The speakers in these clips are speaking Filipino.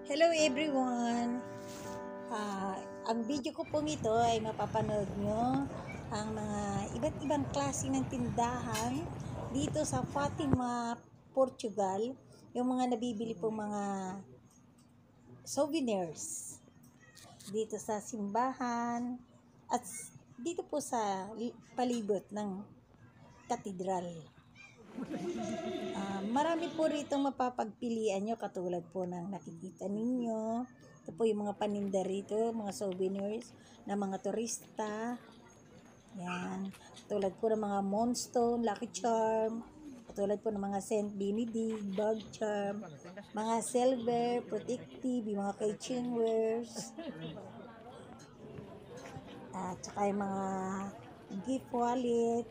Hello everyone! Ang video ko pong ito ay mapapanood nyo ang mga iba't ibang klase ng tindahan dito sa Fatima, Portugal. Yung mga nabibili pong mga souvenirs dito sa simbahan at dito po sa palibot ng katedral. Marami po rito mapapagpilian nyo katulad po ng nakikita ninyo. Ito po yung mga paninda rito, mga souvenirs na mga turista. Yan. Katulad po ng mga Moonstone, Lucky Charm. Katulad po ng mga Saint Benedict, Bug Charm. Mga silver, protective, yung mga kitchenwares. At saka yung mga gift wallet.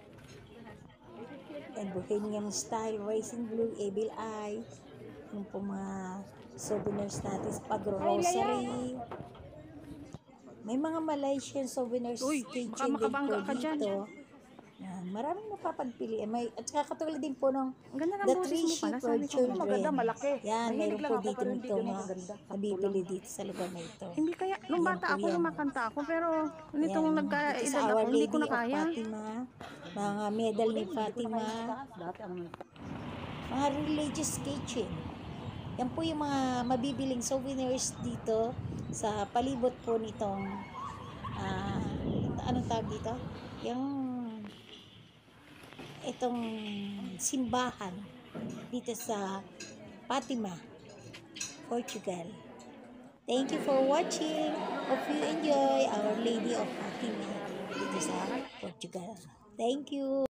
And Bohemian Style, Racing Blue, Evil Eye, yung po mga souvenirs natin sa pag-rosary. May mga Malaysian souvenirs kitchen din po dito. Yan, maraming napapagpilian. At saka katulad din po ng The Three Shepherd Children. Yan, mayroon po dito nito mga nabibili dito sa lugar na ito. Hindi kaya, nung bata ako, lumakanta ako, pero nitong nagka-edad ako, hindi ko na kaya. Mga medal ni Fatima, mga religious kitchen. Yan po yung mga mabibiling souvenirs dito sa palibot po nitong anong tawag dito? Itong simbahan dito sa Fatima, Portugal. Thank you for watching. Hope you enjoy Our Lady of Fatima dito sa Portugal. Thank you.